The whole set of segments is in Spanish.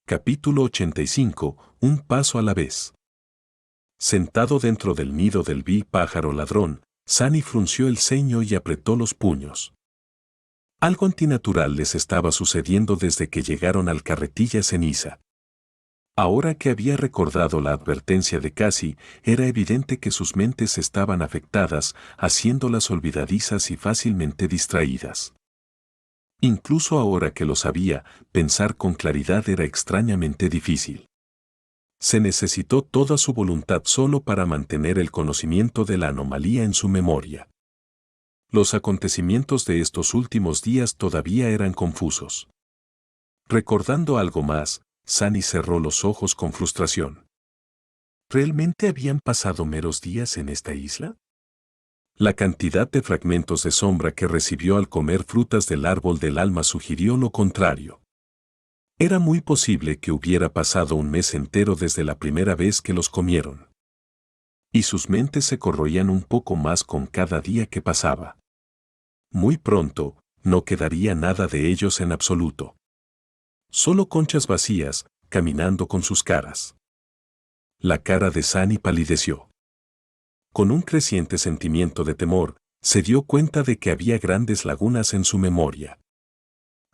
Capítulo 85. Un paso a la vez. Sentado dentro del nido del vil pájaro ladrón, Sunny frunció el ceño y apretó los puños. Algo antinatural les estaba sucediendo desde que llegaron al carretilla ceniza. Ahora que había recordado la advertencia de Cassie, era evidente que sus mentes estaban afectadas, haciéndolas olvidadizas y fácilmente distraídas. Incluso ahora que lo sabía, pensar con claridad era extrañamente difícil. Se necesitó toda su voluntad solo para mantener el conocimiento de la anomalía en su memoria. Los acontecimientos de estos últimos días todavía eran confusos. Recordando algo más, Sunny cerró los ojos con frustración. ¿Realmente habían pasado meros días en esta isla? La cantidad de fragmentos de sombra que recibió al comer frutas del árbol del alma sugirió lo contrario. Era muy posible que hubiera pasado un mes entero desde la primera vez que los comieron. Y sus mentes se corroían un poco más con cada día que pasaba. Muy pronto, no quedaría nada de ellos en absoluto. Solo conchas vacías, caminando con sus caras. La cara de Sunny palideció. Con un creciente sentimiento de temor, se dio cuenta de que había grandes lagunas en su memoria.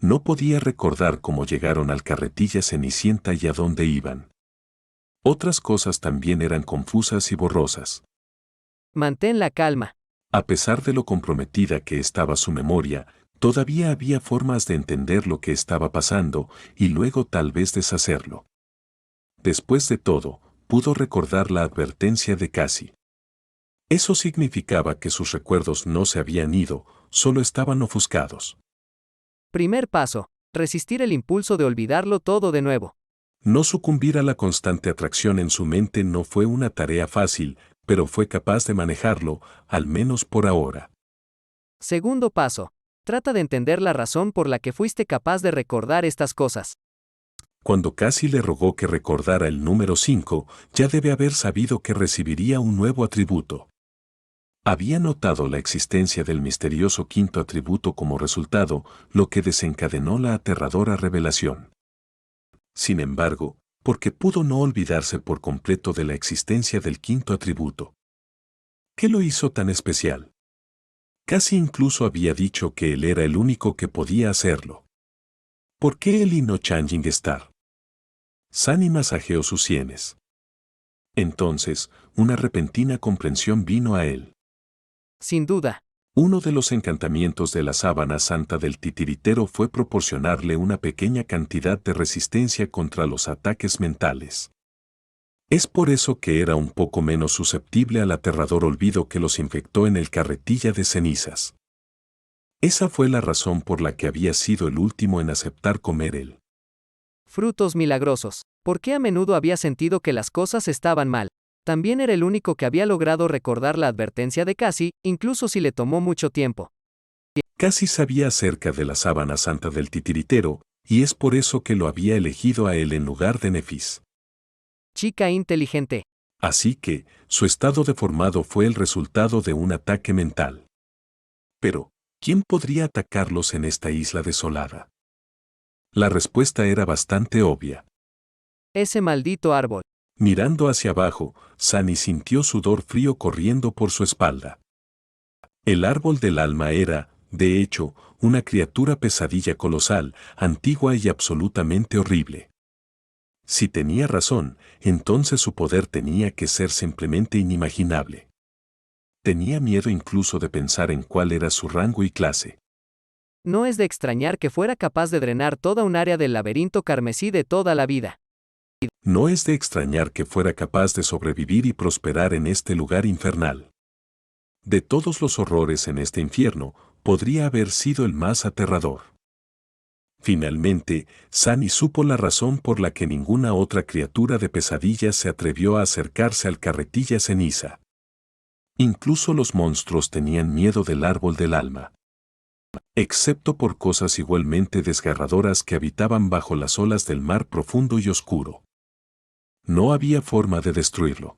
No podía recordar cómo llegaron al carretilla Cenicienta y a dónde iban. Otras cosas también eran confusas y borrosas. Mantén la calma. A pesar de lo comprometida que estaba su memoria, todavía había formas de entender lo que estaba pasando y luego tal vez deshacerlo. Después de todo, pudo recordar la advertencia de Cassie. Eso significaba que sus recuerdos no se habían ido, solo estaban ofuscados. Primer paso, resistir el impulso de olvidarlo todo de nuevo. No sucumbir a la constante atracción en su mente no fue una tarea fácil, pero fue capaz de manejarlo, al menos por ahora. Segundo paso, trata de entender la razón por la que fuiste capaz de recordar estas cosas. Cuando Cassie le rogó que recordara el número 5, ya debe haber sabido que recibiría un nuevo atributo. Había notado la existencia del misterioso quinto atributo como resultado, lo que desencadenó la aterradora revelación. Sin embargo, porque pudo no olvidarse por completo de la existencia del quinto atributo. ¿Qué lo hizo tan especial? Cassie incluso había dicho que él era el único que podía hacerlo. ¿Por qué él y no Changing Star? Sunny masajeó sus sienes. Entonces, una repentina comprensión vino a él. Sin duda. Uno de los encantamientos de la sábana santa del titiritero fue proporcionarle una pequeña cantidad de resistencia contra los ataques mentales. Es por eso que era un poco menos susceptible al aterrador olvido que los infectó en el carretilla de cenizas. Esa fue la razón por la que había sido el último en aceptar comer él. Frutos milagrosos. ¿Por qué a menudo había sentido que las cosas estaban mal? También era el único que había logrado recordar la advertencia de Cassie, incluso si le tomó mucho tiempo. Cassie sabía acerca de la sábana santa del titiritero, y es por eso que lo había elegido a él en lugar de Nefis. Chica inteligente. Así que, su estado deformado fue el resultado de un ataque mental. Pero, ¿quién podría atacarlos en esta isla desolada? La respuesta era bastante obvia. Ese maldito árbol. Mirando hacia abajo, Sunny sintió sudor frío corriendo por su espalda. El árbol del alma era, de hecho, una criatura pesadilla colosal, antigua y absolutamente horrible. Si tenía razón, entonces su poder tenía que ser simplemente inimaginable. Tenía miedo incluso de pensar en cuál era su rango y clase. No es de extrañar que fuera capaz de drenar toda un área del laberinto carmesí de toda la vida. No es de extrañar que fuera capaz de sobrevivir y prosperar en este lugar infernal. De todos los horrores en este infierno, podría haber sido el más aterrador. Finalmente, Sunny supo la razón por la que ninguna otra criatura de pesadillas se atrevió a acercarse al carretilla ceniza. Incluso los monstruos tenían miedo del árbol del alma. Excepto por cosas igualmente desgarradoras que habitaban bajo las olas del mar profundo y oscuro. No había forma de destruirlo.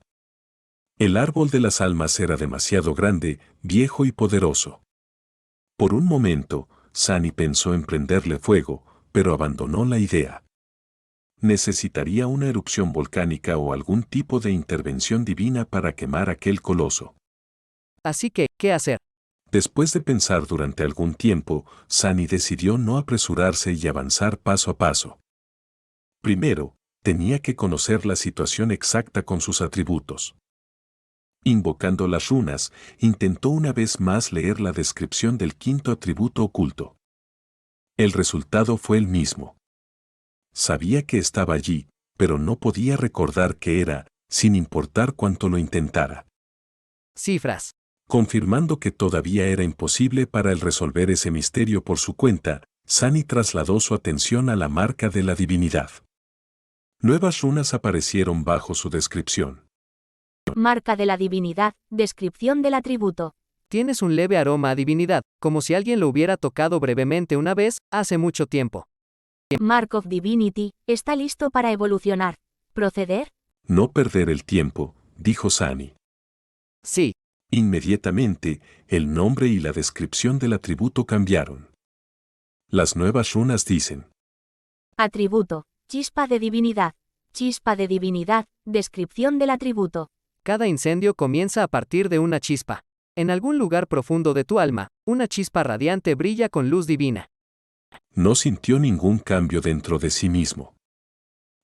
El árbol de las almas era demasiado grande, viejo y poderoso. Por un momento, Sunny pensó en prenderle fuego, pero abandonó la idea. Necesitaría una erupción volcánica o algún tipo de intervención divina para quemar aquel coloso. Así que, ¿qué hacer? Después de pensar durante algún tiempo, Sunny decidió no apresurarse y avanzar paso a paso. Primero, tenía que conocer la situación exacta con sus atributos. Invocando las runas, intentó una vez más leer la descripción del quinto atributo oculto. El resultado fue el mismo. Sabía que estaba allí, pero no podía recordar qué era, sin importar cuánto lo intentara. Cifras. Confirmando que todavía era imposible para él resolver ese misterio por su cuenta, Sunny trasladó su atención a la marca de la divinidad. Nuevas runas aparecieron bajo su descripción. Marca de la divinidad, descripción del atributo. Tienes un leve aroma a divinidad, como si alguien lo hubiera tocado brevemente una vez, hace mucho tiempo. Mark of Divinity, está listo para evolucionar. ¿Proceder? No perder el tiempo, dijo Sunny. Sí. Inmediatamente, el nombre y la descripción del atributo cambiaron. Las nuevas runas dicen: Atributo, chispa de divinidad. Chispa de divinidad, descripción del atributo. Cada incendio comienza a partir de una chispa. En algún lugar profundo de tu alma, una chispa radiante brilla con luz divina. No sintió ningún cambio dentro de sí mismo.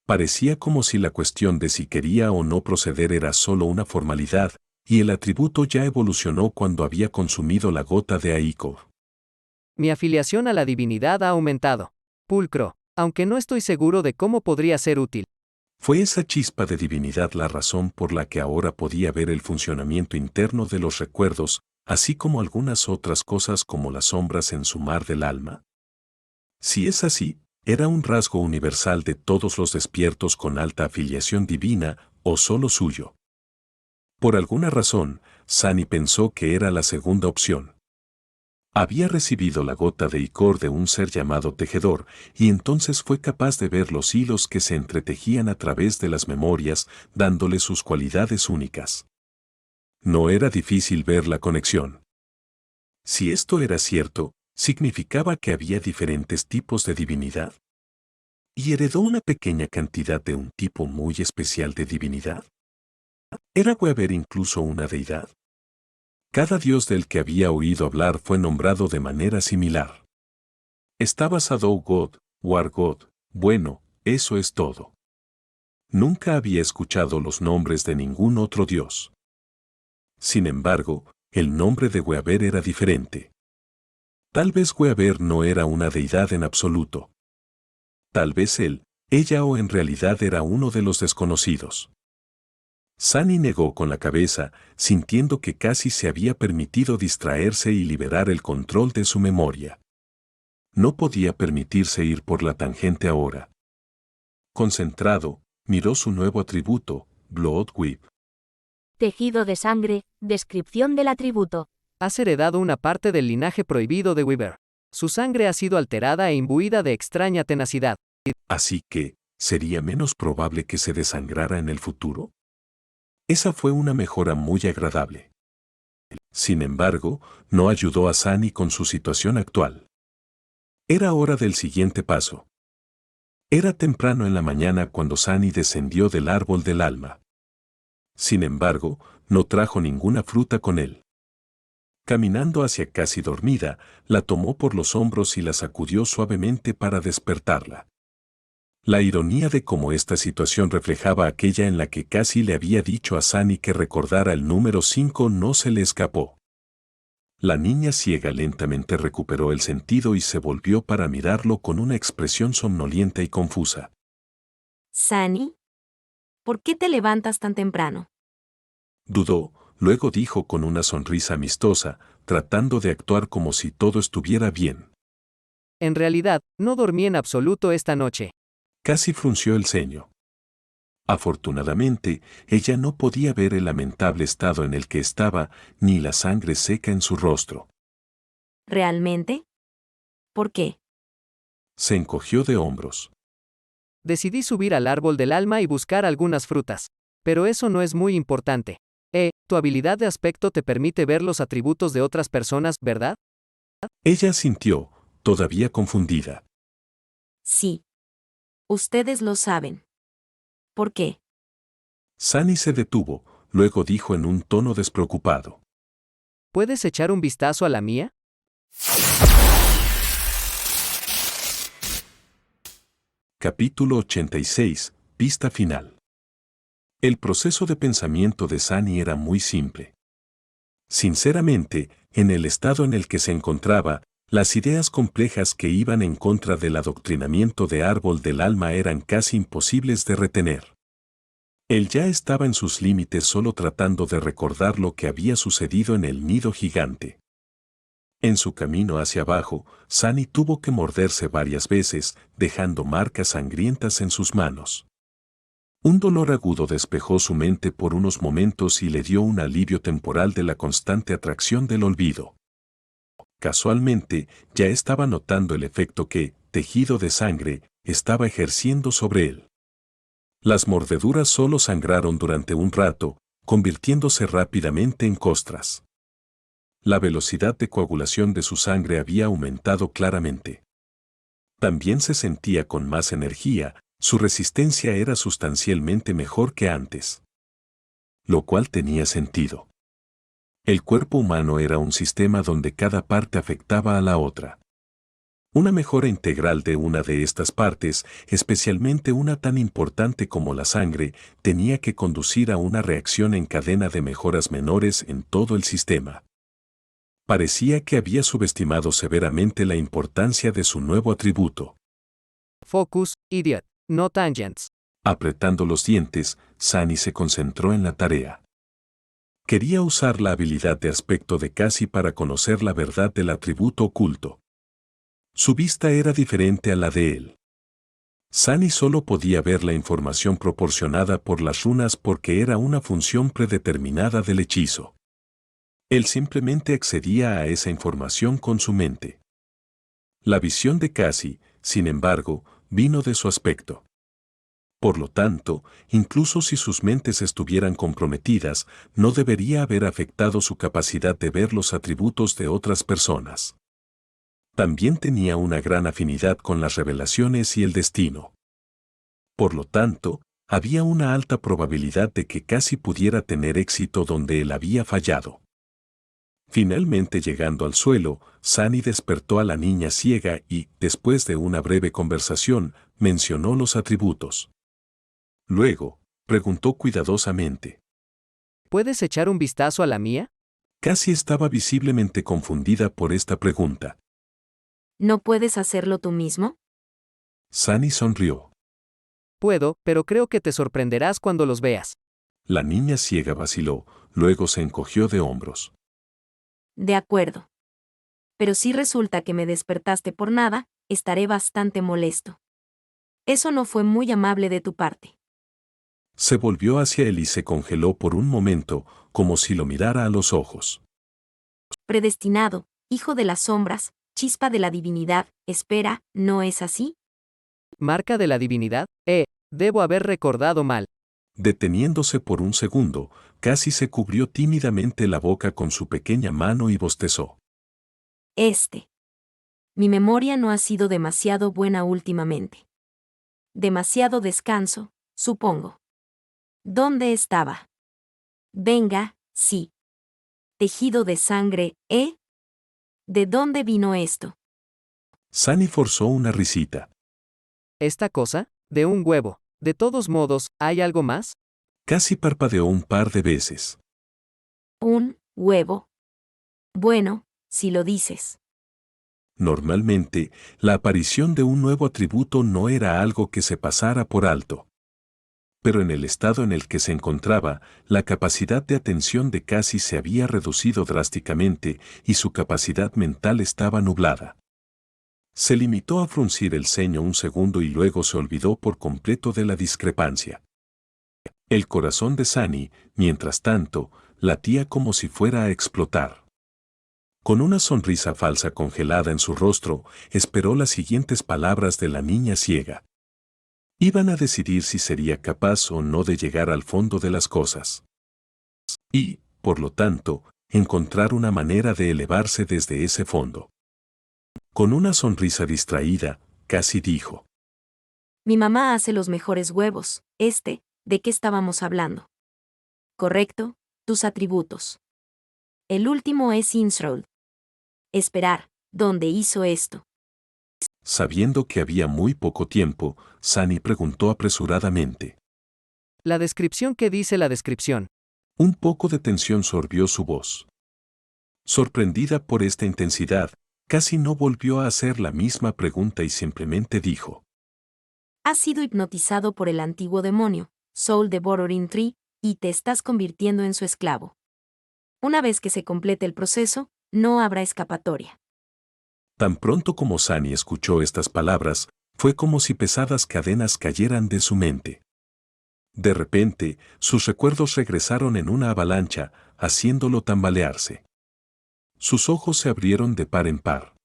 Parecía como si la cuestión de si quería o no proceder era solo una formalidad, y el atributo ya evolucionó cuando había consumido la gota de Aiko. Mi afiliación a la divinidad ha aumentado. Pulcro, aunque no estoy seguro de cómo podría ser útil. Fue esa chispa de divinidad la razón por la que ahora podía ver el funcionamiento interno de los recuerdos, así como algunas otras cosas como las sombras en su mar del alma. Si es así, era un rasgo universal de todos los despiertos con alta afiliación divina, o solo suyo. Por alguna razón, Sunny pensó que era la segunda opción. Había recibido la gota de icor de un ser llamado Tejedor, y entonces fue capaz de ver los hilos que se entretejían a través de las memorias, dándole sus cualidades únicas. No era difícil ver la conexión. Si esto era cierto, significaba que había diferentes tipos de divinidad. ¿Y heredó una pequeña cantidad de un tipo muy especial de divinidad? ¿Era Weaver incluso una deidad? Cada dios del que había oído hablar fue nombrado de manera similar. Estaba Shadow God, War God, bueno, eso es todo. Nunca había escuchado los nombres de ningún otro dios. Sin embargo, el nombre de Weaver era diferente. Tal vez Weaver no era una deidad en absoluto. Tal vez él, ella o en realidad era uno de los desconocidos. Sunny negó con la cabeza, sintiendo que casi se había permitido distraerse y liberar el control de su memoria. No podía permitirse ir por la tangente ahora. Concentrado, miró su nuevo atributo, Blood Whip. Tejido de sangre, descripción del atributo. Has heredado una parte del linaje prohibido de Weaver. Su sangre ha sido alterada e imbuida de extraña tenacidad. Así que, ¿sería menos probable que se desangrara en el futuro? Esa fue una mejora muy agradable. Sin embargo, no ayudó a Sunny con su situación actual. Era hora del siguiente paso. Era temprano en la mañana cuando Sunny descendió del árbol del alma. Sin embargo, no trajo ninguna fruta con él. Caminando hacia casi dormida, la tomó por los hombros y la sacudió suavemente para despertarla. La ironía de cómo esta situación reflejaba aquella en la que casi le había dicho a Sunny que recordara el número 5 no se le escapó. La niña ciega lentamente recuperó el sentido y se volvió para mirarlo con una expresión somnolienta y confusa. Sunny, ¿por qué te levantas tan temprano? Dudó, luego dijo con una sonrisa amistosa, tratando de actuar como si todo estuviera bien. En realidad, no dormí en absoluto esta noche. Casi frunció el ceño. Afortunadamente, ella no podía ver el lamentable estado en el que estaba, ni la sangre seca en su rostro. ¿Realmente? ¿Por qué? Se encogió de hombros. Decidí subir al árbol del alma y buscar algunas frutas. Pero eso no es muy importante. Tu habilidad de aspecto te permite ver los atributos de otras personas, ¿verdad? Ella sintió, todavía confundida. Sí. Ustedes lo saben. ¿Por qué? Sunny se detuvo, luego dijo en un tono despreocupado. ¿Puedes echar un vistazo a la mía? Capítulo 86, pista final. El proceso de pensamiento de Sunny era muy simple. Sinceramente, en el estado en el que se encontraba, las ideas complejas que iban en contra del adoctrinamiento de árbol del alma eran casi imposibles de retener. Él ya estaba en sus límites solo tratando de recordar lo que había sucedido en el nido gigante. En su camino hacia abajo, Sunny tuvo que morderse varias veces, dejando marcas sangrientas en sus manos. Un dolor agudo despejó su mente por unos momentos y le dio un alivio temporal de la constante atracción del olvido. Casualmente, ya estaba notando el efecto que, tejido de sangre, estaba ejerciendo sobre él. Las mordeduras solo sangraron durante un rato, convirtiéndose rápidamente en costras. La velocidad de coagulación de su sangre había aumentado claramente. También se sentía con más energía, su resistencia era sustancialmente mejor que antes. Lo cual tenía sentido. El cuerpo humano era un sistema donde cada parte afectaba a la otra. Una mejora integral de una de estas partes, especialmente una tan importante como la sangre, tenía que conducir a una reacción en cadena de mejoras menores en todo el sistema. Parecía que había subestimado severamente la importancia de su nuevo atributo. Focus, idiot, no tangents. Apretando los dientes, Sunny se concentró en la tarea. Quería usar la habilidad de aspecto de Cassie para conocer la verdad del atributo oculto. Su vista era diferente a la de él. Sunny solo podía ver la información proporcionada por las runas porque era una función predeterminada del hechizo. Él simplemente accedía a esa información con su mente. La visión de Cassie, sin embargo, vino de su aspecto. Por lo tanto, incluso si sus mentes estuvieran comprometidas, no debería haber afectado su capacidad de ver los atributos de otras personas. También tenía una gran afinidad con las revelaciones y el destino. Por lo tanto, había una alta probabilidad de que Cassie pudiera tener éxito donde él había fallado. Finalmente llegando al suelo, Sunny despertó a la niña ciega y, después de una breve conversación, mencionó los atributos. Luego, preguntó cuidadosamente. ¿Puedes echar un vistazo a la mía? Cassie estaba visiblemente confundida por esta pregunta. ¿No puedes hacerlo tú mismo? Sunny sonrió. Puedo, pero creo que te sorprenderás cuando los veas. La niña ciega vaciló, luego se encogió de hombros. De acuerdo. Pero si resulta que me despertaste por nada, estaré bastante molesto. Eso no fue muy amable de tu parte. Se volvió hacia él y se congeló por un momento, como si lo mirara a los ojos. Predestinado, hijo de las sombras, chispa de la divinidad, espera, ¿no es así? ¿Marca de la divinidad? Debo haber recordado mal. Deteniéndose por un segundo, Cassie se cubrió tímidamente la boca con su pequeña mano y bostezó. Mi memoria no ha sido demasiado buena últimamente. Demasiado descanso, supongo. ¿Dónde estaba? Venga, sí. Tejido de sangre, ¿eh? ¿De dónde vino esto? Sunny forzó una risita. ¿Esta cosa? De un huevo. De todos modos, ¿hay algo más? Cassie parpadeó un par de veces. ¿Un huevo? Bueno, si lo dices. Normalmente, la aparición de un nuevo atributo no era algo que se pasara por alto. Pero en el estado en el que se encontraba, la capacidad de atención de Cassie se había reducido drásticamente y su capacidad mental estaba nublada. Se limitó a fruncir el ceño un segundo y luego se olvidó por completo de la discrepancia. El corazón de Sunny, mientras tanto, latía como si fuera a explotar. Con una sonrisa falsa congelada en su rostro, esperó las siguientes palabras de la niña ciega. Iban a decidir si sería capaz o no de llegar al fondo de las cosas. Y, por lo tanto, encontrar una manera de elevarse desde ese fondo. Con una sonrisa distraída, Cassie dijo. Mi mamá hace los mejores huevos. ¿De qué estábamos hablando? Correcto, tus atributos. El último es Innsroud. Esperar, ¿dónde hizo esto? Sabiendo que había muy poco tiempo, Sunny preguntó apresuradamente. La descripción que dice la descripción. Un poco de tensión sorbió su voz. Sorprendida por esta intensidad, casi no volvió a hacer la misma pregunta y simplemente dijo. Has sido hipnotizado por el antiguo demonio, Soul Devouring Tree, y te estás convirtiendo en su esclavo. Una vez que se complete el proceso, no habrá escapatoria. Tan pronto como Sunny escuchó estas palabras, fue como si pesadas cadenas cayeran de su mente. De repente, sus recuerdos regresaron en una avalancha, haciéndolo tambalearse. Sus ojos se abrieron de par en par.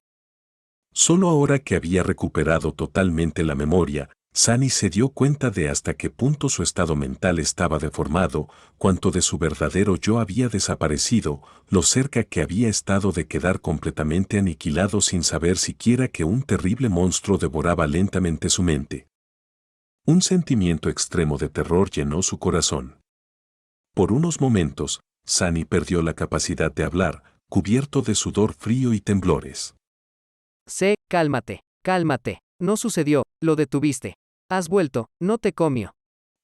Solo ahora que había recuperado totalmente la memoria, Sunny se dio cuenta de hasta qué punto su estado mental estaba deformado, cuánto de su verdadero yo había desaparecido, lo cerca que había estado de quedar completamente aniquilado sin saber siquiera que un terrible monstruo devoraba lentamente su mente. Un sentimiento extremo de terror llenó su corazón. Por unos momentos, Sunny perdió la capacidad de hablar, cubierto de sudor frío y temblores. Cálmate, cálmate. No sucedió, lo detuviste. Has vuelto, no te comió.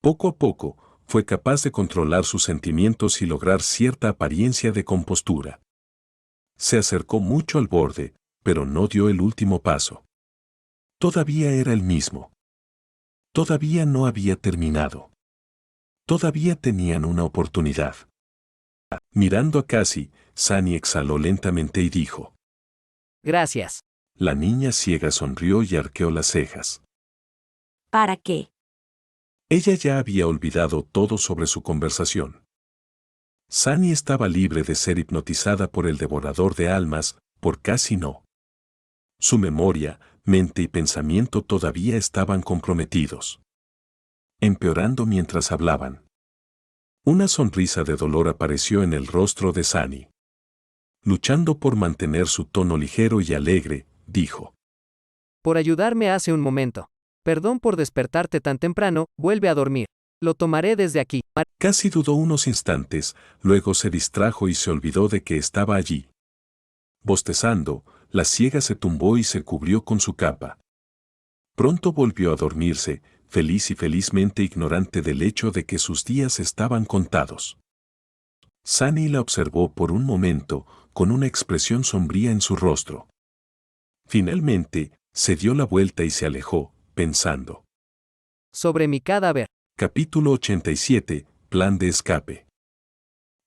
Poco a poco, fue capaz de controlar sus sentimientos y lograr cierta apariencia de compostura. Se acercó mucho al borde, pero no dio el último paso. Todavía era el mismo. Todavía no había terminado. Todavía tenían una oportunidad. Mirando a Cassie, Sunny exhaló lentamente y dijo. Gracias. La niña ciega sonrió y arqueó las cejas. ¿Para qué? Ella ya había olvidado todo sobre su conversación. Sunny estaba libre de ser hipnotizada por el devorador de almas, por Cassie no. Su memoria, mente y pensamiento todavía estaban comprometidos. Empeorando mientras hablaban. Una sonrisa de dolor apareció en el rostro de Sunny. Luchando por mantener su tono ligero y alegre, dijo. Por ayudarme hace un momento. Perdón por despertarte tan temprano, vuelve a dormir. Lo tomaré desde aquí. Casi dudó unos instantes, luego se distrajo y se olvidó de que estaba allí. Bostezando, la ciega se tumbó y se cubrió con su capa. Pronto volvió a dormirse, feliz y felizmente ignorante del hecho de que sus días estaban contados. Sunny la observó por un momento, con una expresión sombría en su rostro. Finalmente, se dio la vuelta y se alejó, pensando. Sobre mi cadáver. Capítulo 87, Plan de escape.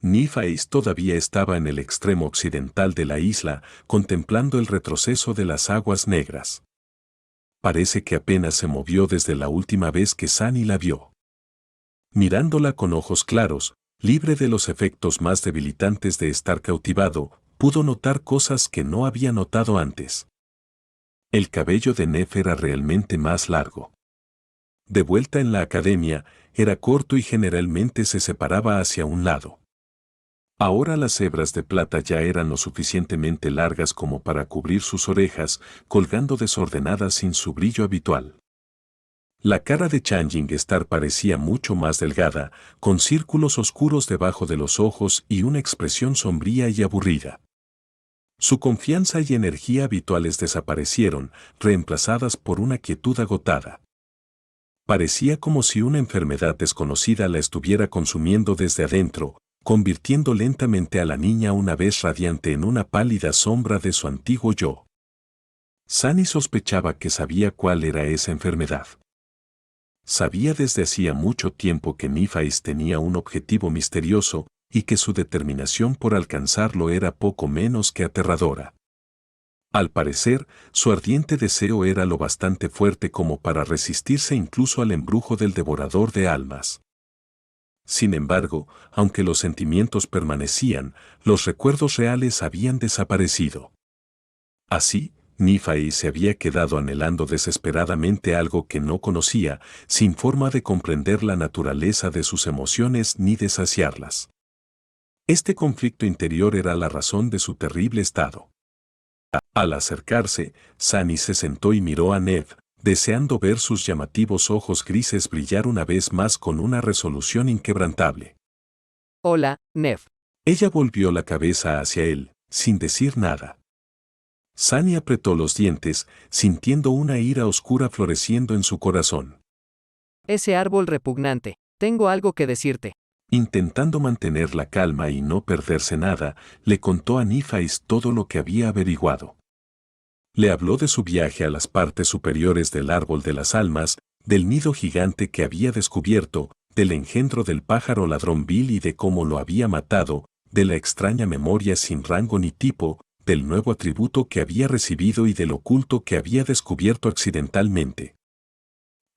Nifais todavía estaba en el extremo occidental de la isla, contemplando el retroceso de las aguas negras. Parece que apenas se movió desde la última vez que Sunny la vio. Mirándola con ojos claros, libre de los efectos más debilitantes de estar cautivado, pudo notar cosas que no había notado antes. El cabello de Nef era realmente más largo. De vuelta en la academia, era corto y generalmente se separaba hacia un lado. Ahora las hebras de plata ya eran lo suficientemente largas como para cubrir sus orejas, colgando desordenadas sin su brillo habitual. La cara de Changing Star parecía mucho más delgada, con círculos oscuros debajo de los ojos y una expresión sombría y aburrida. Su confianza y energía habituales desaparecieron, reemplazadas por una quietud agotada. Parecía como si una enfermedad desconocida la estuviera consumiendo desde adentro, convirtiendo lentamente a la niña una vez radiante en una pálida sombra de su antiguo yo. Sunny sospechaba que sabía cuál era esa enfermedad. Sabía desde hacía mucho tiempo que Nifais tenía un objetivo misterioso y que su determinación por alcanzarlo era poco menos que aterradora. Al parecer, su ardiente deseo era lo bastante fuerte como para resistirse incluso al embrujo del devorador de almas. Sin embargo, aunque los sentimientos permanecían, los recuerdos reales habían desaparecido. Así, Nifais se había quedado anhelando desesperadamente algo que no conocía, sin forma de comprender la naturaleza de sus emociones ni de saciarlas. Este conflicto interior era la razón de su terrible estado. Al acercarse, Sunny se sentó y miró a Ned, deseando ver sus llamativos ojos grises brillar una vez más con una resolución inquebrantable. Hola, Nev. Ella volvió la cabeza hacia él, sin decir nada. Sunny apretó los dientes, sintiendo una ira oscura floreciendo en su corazón. Ese árbol repugnante. Tengo algo que decirte. Intentando mantener la calma y no perderse nada, le contó a Nífais todo lo que había averiguado. Le habló de su viaje a las partes superiores del árbol de las almas, del nido gigante que había descubierto, del engendro del pájaro ladrón Bill y de cómo lo había matado, de la extraña memoria sin rango ni tipo, del nuevo atributo que había recibido y del oculto que había descubierto accidentalmente.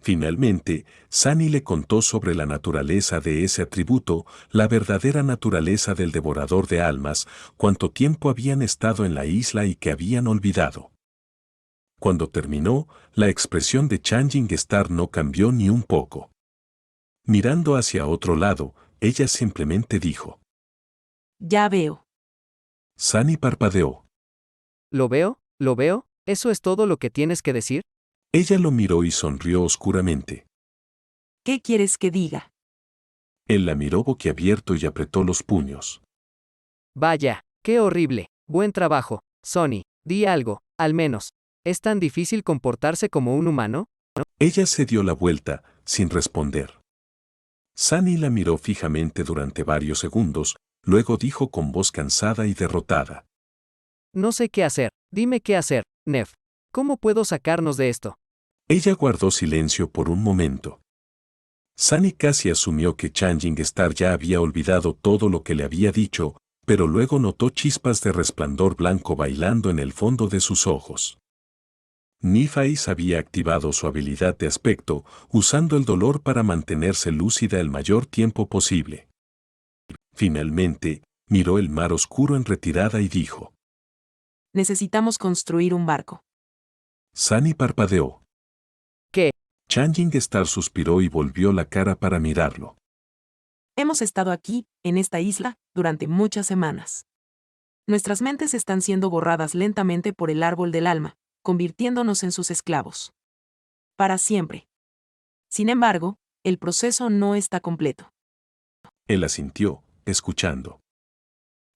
Finalmente, Sunny le contó sobre la naturaleza de ese atributo, la verdadera naturaleza del devorador de almas, cuánto tiempo habían estado en la isla y que habían olvidado. Cuando terminó, la expresión de Changing Star no cambió ni un poco. Mirando hacia otro lado, ella simplemente dijo. Ya veo. Sunny parpadeó. ¿Lo veo? ¿Lo veo? ¿Eso es todo lo que tienes que decir? Ella lo miró y sonrió oscuramente. ¿Qué quieres que diga? Él la miró boquiabierto y apretó los puños. Vaya, qué horrible. Buen trabajo, Sonny. Di algo, al menos. ¿Es tan difícil comportarse como un humano? Ella se dio la vuelta, sin responder. Sunny la miró fijamente durante varios segundos, luego dijo con voz cansada y derrotada. No sé qué hacer. Dime qué hacer, Nev. ¿Cómo puedo sacarnos de esto? Ella guardó silencio por un momento. Sunny casi asumió que Changing Star ya había olvidado todo lo que le había dicho, pero luego notó chispas de resplandor blanco bailando en el fondo de sus ojos. Nífais había activado su habilidad de aspecto, usando el dolor para mantenerse lúcida el mayor tiempo posible. Finalmente, miró el mar oscuro en retirada y dijo. Necesitamos construir un barco. Sunny parpadeó. ¿Qué? Changing Star suspiró y volvió la cara para mirarlo. Hemos estado aquí, en esta isla, durante muchas semanas. Nuestras mentes están siendo borradas lentamente por el árbol del alma, convirtiéndonos en sus esclavos. Para siempre. Sin embargo, el proceso no está completo. Él asintió, escuchando.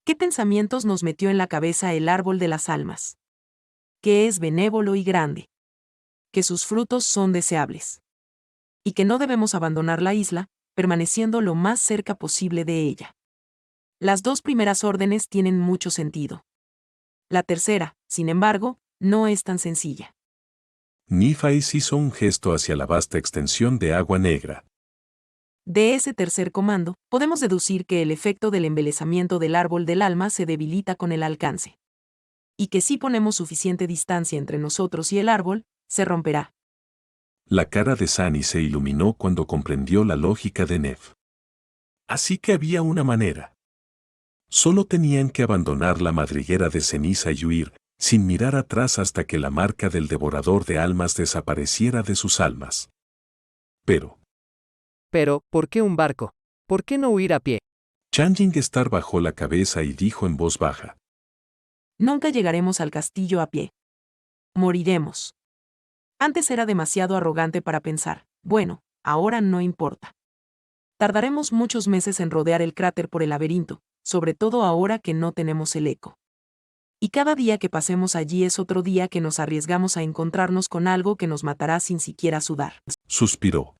¿Qué pensamientos nos metió en la cabeza el árbol de las almas? Que es benévolo y grande. Que sus frutos son deseables. Y que no debemos abandonar la isla, permaneciendo lo más cerca posible de ella. Las dos primeras órdenes tienen mucho sentido. La tercera, sin embargo, no es tan sencilla. Nífais hizo un gesto hacia la vasta extensión de agua negra. De ese tercer comando, podemos deducir que el efecto del embelesamiento del árbol del alma se debilita con el alcance. Y que si ponemos suficiente distancia entre nosotros y el árbol, se romperá. La cara de Sunny se iluminó cuando comprendió la lógica de Nev. Así que había una manera. Solo tenían que abandonar la madriguera de ceniza y huir, sin mirar atrás hasta que la marca del devorador de almas desapareciera de sus almas. Pero, ¿por qué un barco? ¿Por qué no huir a pie? Changing Star bajó la cabeza y dijo en voz baja. Nunca llegaremos al castillo a pie. Moriremos. Antes era demasiado arrogante para pensar, bueno, ahora no importa. Tardaremos muchos meses en rodear el cráter por el laberinto, sobre todo ahora que no tenemos el eco. Y cada día que pasemos allí es otro día que nos arriesgamos a encontrarnos con algo que nos matará sin siquiera sudar. Suspiró.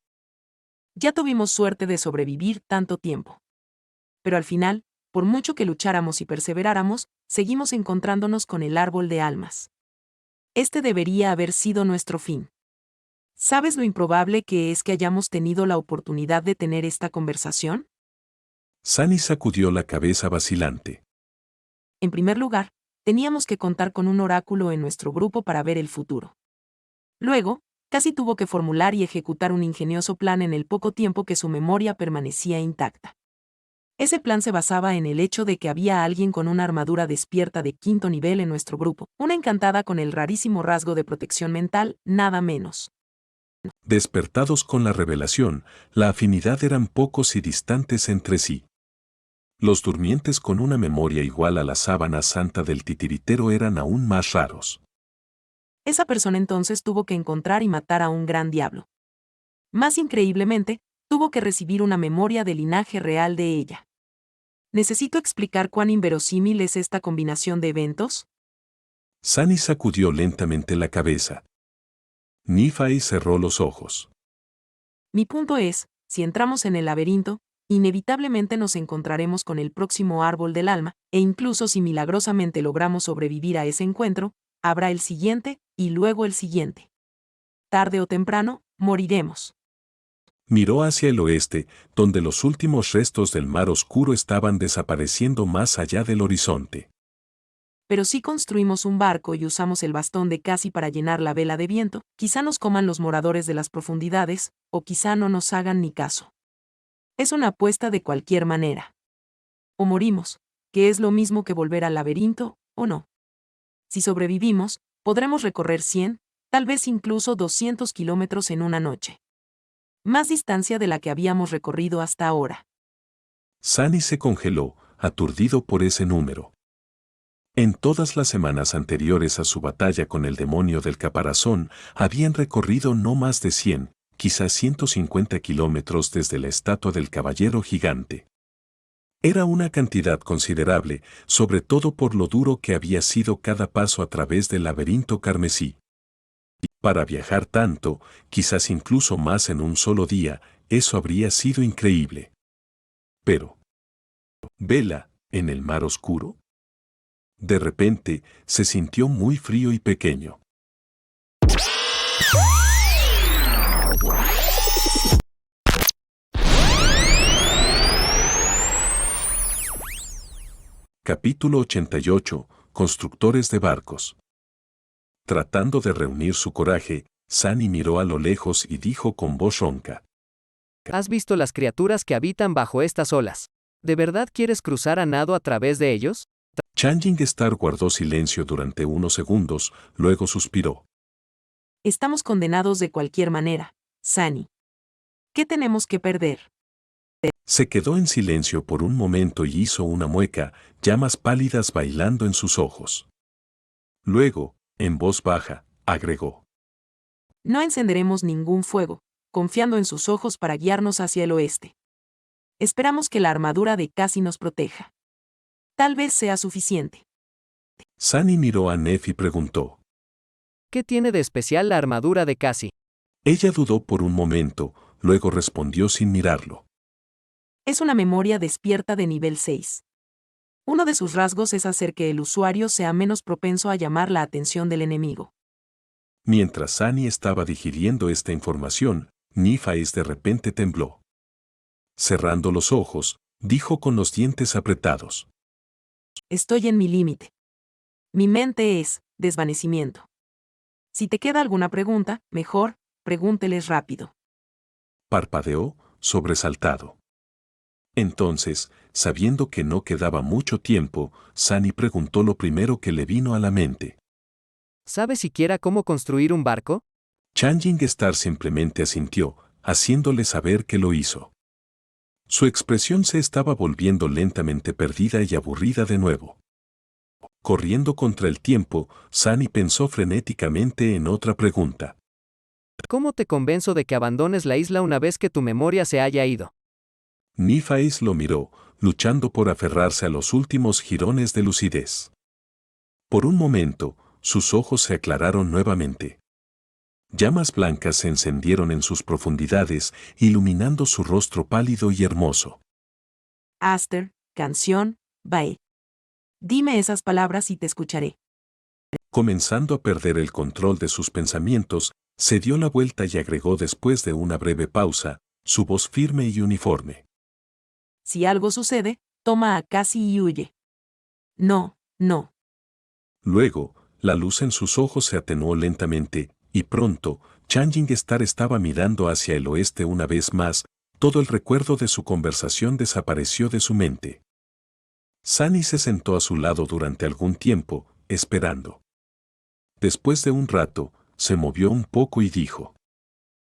Ya tuvimos suerte de sobrevivir tanto tiempo. Pero al final, por mucho que lucháramos y perseveráramos, seguimos encontrándonos con el árbol de almas. Este debería haber sido nuestro fin. ¿Sabes lo improbable que es que hayamos tenido la oportunidad de tener esta conversación? Sunny sacudió la cabeza vacilante. En primer lugar, teníamos que contar con un oráculo en nuestro grupo para ver el futuro. Luego, casi tuvo que formular y ejecutar un ingenioso plan en el poco tiempo que su memoria permanecía intacta. Ese plan se basaba en el hecho de que había alguien con una armadura despierta de 5º nivel en nuestro grupo, una encantada con el rarísimo rasgo de protección mental, nada menos. Despertados con la revelación, la afinidad eran pocos y distantes entre sí. Los durmientes con una memoria igual a la sábana santa del titiritero eran aún más raros. Esa persona entonces tuvo que encontrar y matar a un gran diablo. Más increíblemente, tuvo que recibir una memoria del linaje real de ella. ¿Necesito explicar cuán inverosímil es esta combinación de eventos? Sunny sacudió lentamente la cabeza. Nephi cerró los ojos. Mi punto es, si entramos en el laberinto, inevitablemente nos encontraremos con el próximo árbol del alma, e incluso si milagrosamente logramos sobrevivir a ese encuentro, habrá el siguiente, y luego el siguiente. Tarde o temprano, moriremos. Miró hacia el oeste, donde los últimos restos del mar oscuro estaban desapareciendo más allá del horizonte. Pero si construimos un barco y usamos el bastón de Cassie para llenar la vela de viento, quizá nos coman los moradores de las profundidades, o quizá no nos hagan ni caso. Es una apuesta de cualquier manera. O morimos, que es lo mismo que volver al laberinto, o no. Si sobrevivimos, podremos recorrer 100, tal vez incluso 200 kilómetros en una noche. Más distancia de la que habíamos recorrido hasta ahora. Sunny se congeló, aturdido por ese número. En todas las semanas anteriores a su batalla con el demonio del caparazón, habían recorrido no más de 100, quizás 150 kilómetros desde la estatua del caballero gigante. Era una cantidad considerable, sobre todo por lo duro que había sido cada paso a través del laberinto carmesí. Para viajar tanto, quizás incluso más en un solo día, eso habría sido increíble. Pero, ¿vela en el mar oscuro? De repente, se sintió muy frío y pequeño. Capítulo 88. Constructores de barcos. Tratando de reunir su coraje, Sunny miró a lo lejos y dijo con voz ronca. ¿Has visto las criaturas que habitan bajo estas olas? ¿De verdad quieres cruzar a nado a través de ellos? Changing Star guardó silencio durante unos segundos, luego suspiró. Estamos condenados de cualquier manera, Sunny. ¿Qué tenemos que perder? Se quedó en silencio por un momento y hizo una mueca, llamas pálidas bailando en sus ojos. Luego, en voz baja, agregó. No encenderemos ningún fuego, confiando en sus ojos para guiarnos hacia el oeste. Esperamos que la armadura de Cassie nos proteja. Tal vez sea suficiente. Sunny miró a Neff y preguntó. ¿Qué tiene de especial la armadura de Cassie? Ella dudó por un momento, luego respondió sin mirarlo. Es una memoria despierta de nivel 6. Uno de sus rasgos es hacer que el usuario sea menos propenso a llamar la atención del enemigo. Mientras Sunny estaba digiriendo esta información, Nephi de repente tembló. Cerrando los ojos, dijo con los dientes apretados. Estoy en mi límite. Mi mente es desvanecimiento. Si te queda alguna pregunta, mejor, pregúnteles rápido. Parpadeó, sobresaltado. Entonces, sabiendo que no quedaba mucho tiempo, Sunny preguntó lo primero que le vino a la mente. ¿Sabe siquiera cómo construir un barco? Changing Star simplemente asintió, haciéndole saber que lo hizo. Su expresión se estaba volviendo lentamente perdida y aburrida de nuevo. Corriendo contra el tiempo, Sunny pensó frenéticamente en otra pregunta. ¿Cómo te convenzo de que abandones la isla una vez que tu memoria se haya ido? Nephi lo miró, luchando por aferrarse a los últimos jirones de lucidez. Por un momento, sus ojos se aclararon nuevamente. Llamas blancas se encendieron en sus profundidades, iluminando su rostro pálido y hermoso. Aster, canción, Bae. Dime esas palabras y te escucharé. Comenzando a perder el control de sus pensamientos, se dio la vuelta y agregó después de una breve pausa, su voz firme y uniforme. Si algo sucede, toma a Cassie y huye. No, no. Luego, la luz en sus ojos se atenuó lentamente, y pronto, Changing Star estaba mirando hacia el oeste una vez más, todo el recuerdo de su conversación desapareció de su mente. Sunny se sentó a su lado durante algún tiempo, esperando. Después de un rato, se movió un poco y dijo.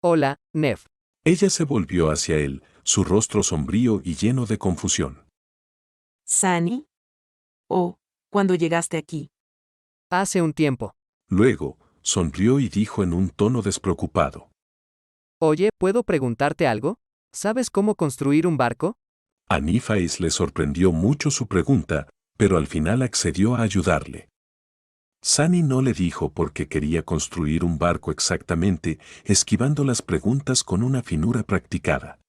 Hola, Neff. Ella se volvió hacia él, su rostro sombrío y lleno de confusión. ¿Sunny? Oh, ¿cuándo llegaste aquí? Hace un tiempo. Luego, sonrió y dijo en un tono despreocupado. Oye, ¿puedo preguntarte algo? ¿Sabes cómo construir un barco? A Nífaes le sorprendió mucho su pregunta, pero al final accedió a ayudarle. Sani no le dijo por qué quería construir un barco exactamente, esquivando las preguntas con una finura practicada.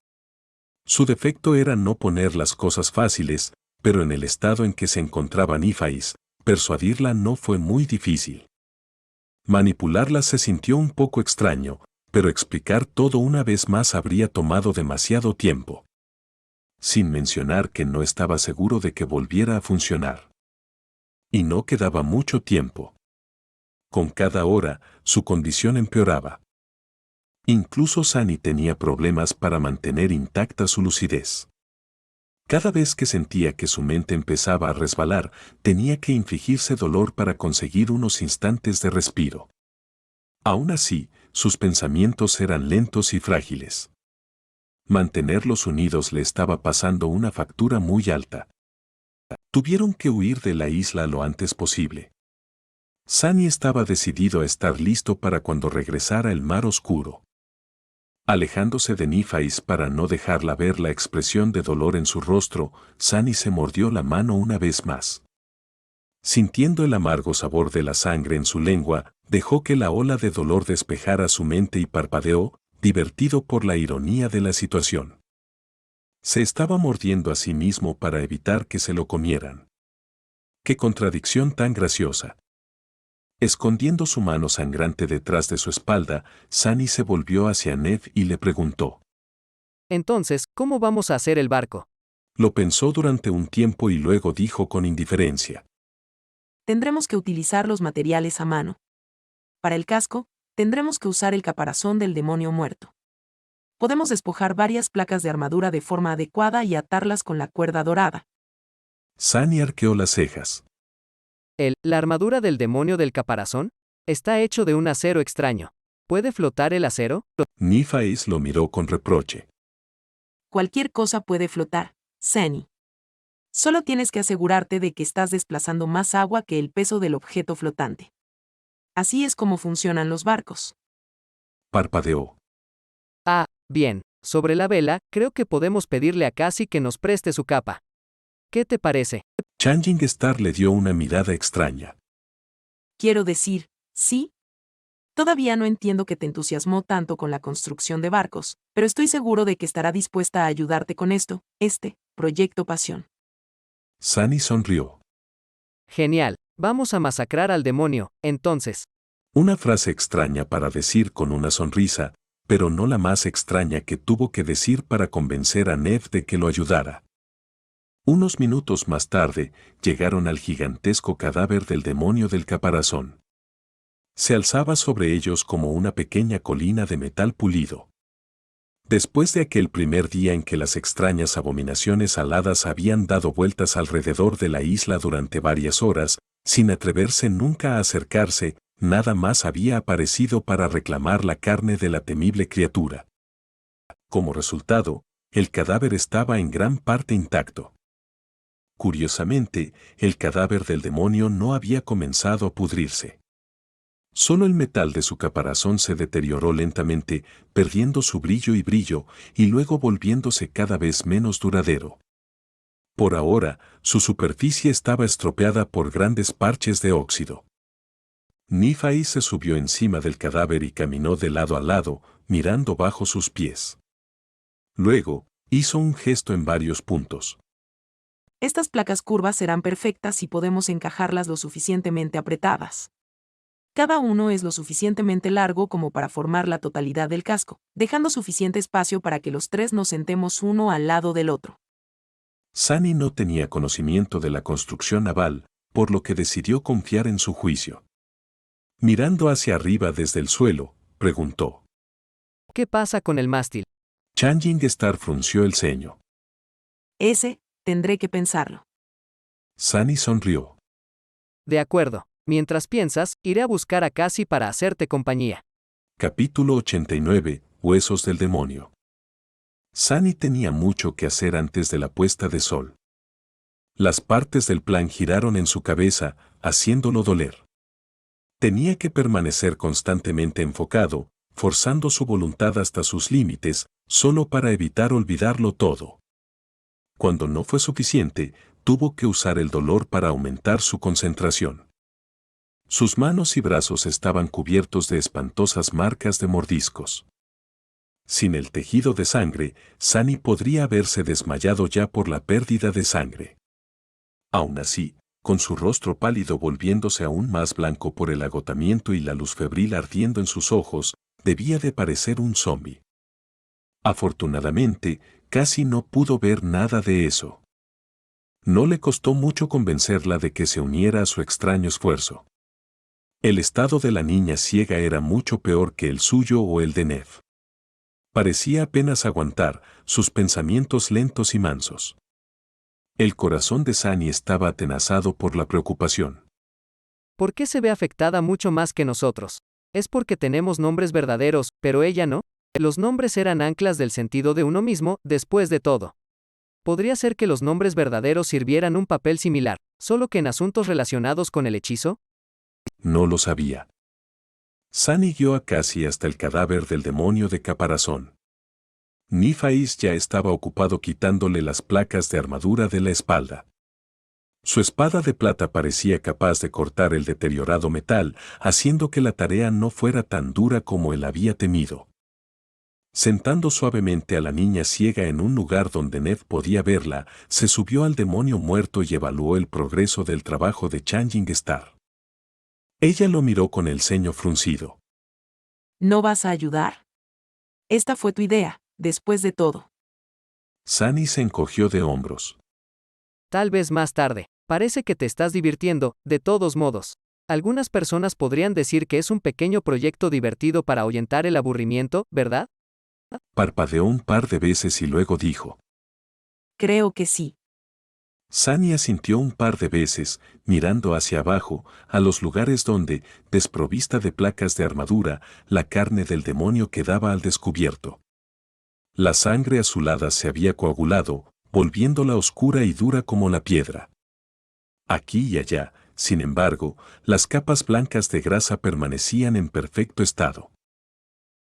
Su defecto era no poner las cosas fáciles, pero en el estado en que se encontraba Nífaes, persuadirla no fue muy difícil. Manipularla se sintió un poco extraño, pero explicar todo una vez más habría tomado demasiado tiempo. Sin mencionar que no estaba seguro de que volviera a funcionar. Y no quedaba mucho tiempo. Con cada hora, su condición empeoraba. Incluso Sani tenía problemas para mantener intacta su lucidez. Cada vez que sentía que su mente empezaba a resbalar, tenía que infligirse dolor para conseguir unos instantes de respiro. Aún así, sus pensamientos eran lentos y frágiles. Mantenerlos unidos le estaba pasando una factura muy alta. Tuvieron que huir de la isla lo antes posible. Sani estaba decidido a estar listo para cuando regresara el mar oscuro. Alejándose de Nífaes para no dejarla ver la expresión de dolor en su rostro, Sani se mordió la mano una vez más. Sintiendo el amargo sabor de la sangre en su lengua, dejó que la ola de dolor despejara su mente y parpadeó, divertido por la ironía de la situación. Se estaba mordiendo a sí mismo para evitar que se lo comieran. ¡Qué contradicción tan graciosa! Escondiendo su mano sangrante detrás de su espalda, Sani se volvió hacia Ned y le preguntó. Entonces, ¿cómo vamos a hacer el barco? Lo pensó durante un tiempo y luego dijo con indiferencia. Tendremos que utilizar los materiales a mano. Para el casco, tendremos que usar el caparazón del demonio muerto. Podemos despojar varias placas de armadura de forma adecuada y atarlas con la cuerda dorada. Sani arqueó las cejas. La armadura del demonio del caparazón está hecho de un acero extraño. ¿Puede flotar el acero? Nífaes lo miró con reproche. Cualquier cosa puede flotar, Sani. Solo tienes que asegurarte de que estás desplazando más agua que el peso del objeto flotante. Así es como funcionan los barcos. Parpadeó. Ah, bien. Sobre la vela, creo que podemos pedirle a Cassie que nos preste su capa. ¿Qué te parece? Changing Star le dio una mirada extraña. Quiero decir, sí. Todavía no entiendo que te entusiasmó tanto con la construcción de barcos, pero estoy seguro de que estará dispuesta a ayudarte con esto, proyecto pasión. Sani sonrió. Genial. Vamos a masacrar al demonio, entonces. Una frase extraña para decir con una sonrisa, pero no la más extraña que tuvo que decir para convencer a Ned de que lo ayudara. Unos minutos más tarde, llegaron al gigantesco cadáver del demonio del caparazón. Se alzaba sobre ellos como una pequeña colina de metal pulido. Después de aquel primer día en que las extrañas abominaciones aladas habían dado vueltas alrededor de la isla durante varias horas, sin atreverse nunca a acercarse, nada más había aparecido para reclamar la carne de la temible criatura. Como resultado, el cadáver estaba en gran parte intacto. Curiosamente, el cadáver del demonio no había comenzado a pudrirse. Solo el metal de su caparazón se deterioró lentamente, perdiendo su brillo y luego volviéndose cada vez menos duradero. Por ahora, su superficie estaba estropeada por grandes parches de óxido. Nífaes se subió encima del cadáver y caminó de lado a lado, mirando bajo sus pies. Luego, hizo un gesto en varios puntos. Estas placas curvas serán perfectas si podemos encajarlas lo suficientemente apretadas. Cada uno es lo suficientemente largo como para formar la totalidad del casco, dejando suficiente espacio para que los tres nos sentemos uno al lado del otro. Sani no tenía conocimiento de la construcción naval, por lo que decidió confiar en su juicio. Mirando hacia arriba desde el suelo, preguntó. ¿Qué pasa con el mástil? Changing Star frunció el ceño. Tendré que pensarlo. Sani sonrió. De acuerdo. Mientras piensas, iré a buscar a Cassie para hacerte compañía. Capítulo 89. Huesos del demonio. Sani tenía mucho que hacer antes de la puesta de sol. Las partes del plan giraron en su cabeza, haciéndolo doler. Tenía que permanecer constantemente enfocado, forzando su voluntad hasta sus límites, solo para evitar olvidarlo todo. Cuando no fue suficiente, tuvo que usar el dolor para aumentar su concentración. Sus manos y brazos estaban cubiertos de espantosas marcas de mordiscos. Sin el tejido de sangre, Sunny podría haberse desmayado ya por la pérdida de sangre. Aún así, con su rostro pálido volviéndose aún más blanco por el agotamiento y la luz febril ardiendo en sus ojos, debía de parecer un zombi. Afortunadamente, casi no pudo ver nada de eso. No le costó mucho convencerla de que se uniera a su extraño esfuerzo. El estado de la niña ciega era mucho peor que el suyo o el de Neve. Parecía apenas aguantar, sus pensamientos lentos y mansos. El corazón de Sunny estaba atenazado por la preocupación. ¿Por qué se ve afectada mucho más que nosotros? Es porque tenemos nombres verdaderos, pero ella no. Los nombres eran anclas del sentido de uno mismo, después de todo. ¿Podría ser que los nombres verdaderos sirvieran un papel similar, solo que en asuntos relacionados con el hechizo? No lo sabía. Sunny guió a Cassie hasta el cadáver del demonio de caparazón. Nífais ya estaba ocupado quitándole las placas de armadura de la espalda. Su espada de plata parecía capaz de cortar el deteriorado metal, haciendo que la tarea no fuera tan dura como él había temido. Sentando suavemente a la niña ciega en un lugar donde Ned podía verla, se subió al demonio muerto y evaluó el progreso del trabajo de Changing Star. Ella lo miró con el ceño fruncido. ¿No vas a ayudar? Esta fue tu idea, después de todo. Sunny se encogió de hombros. Tal vez más tarde. Parece que te estás divirtiendo, de todos modos. Algunas personas podrían decir que es un pequeño proyecto divertido para ahuyentar el aburrimiento, ¿verdad? Parpadeó un par de veces y luego dijo. Creo que sí. Sunny asintió un par de veces, mirando hacia abajo, a los lugares donde, desprovista de placas de armadura, la carne del demonio quedaba al descubierto. La sangre azulada se había coagulado, volviéndola oscura y dura como la piedra. Aquí y allá, sin embargo, las capas blancas de grasa permanecían en perfecto estado.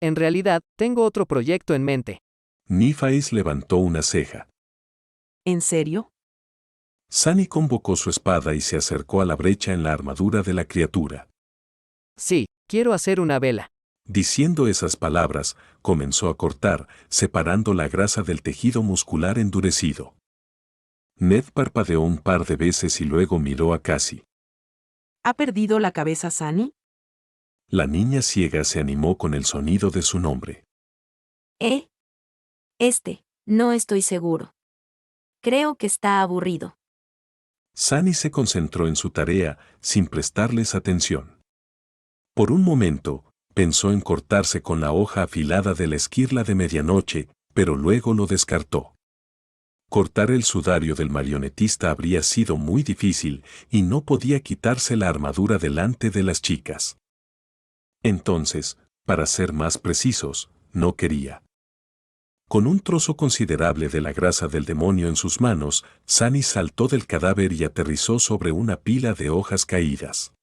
En realidad, tengo otro proyecto en mente. Nífais levantó una ceja. ¿En serio? Sunny convocó su espada y se acercó a la brecha en la armadura de la criatura. Sí, quiero hacer una vela. Diciendo esas palabras, comenzó a cortar, separando la grasa del tejido muscular endurecido. Ned parpadeó un par de veces y luego miró a Cassie. ¿Ha perdido la cabeza Sunny? La niña ciega se animó con el sonido de su nombre. No estoy seguro. Creo que está aburrido. Sunny se concentró en su tarea, sin prestarles atención. Por un momento, pensó en cortarse con la hoja afilada de la esquirla de medianoche, pero luego lo descartó. Cortar el sudario del marionetista habría sido muy difícil y no podía quitarse la armadura delante de las chicas. Entonces, para ser más precisos, no quería. Con un trozo considerable de la grasa del demonio en sus manos, Sunny saltó del cadáver y aterrizó sobre una pila de hojas caídas.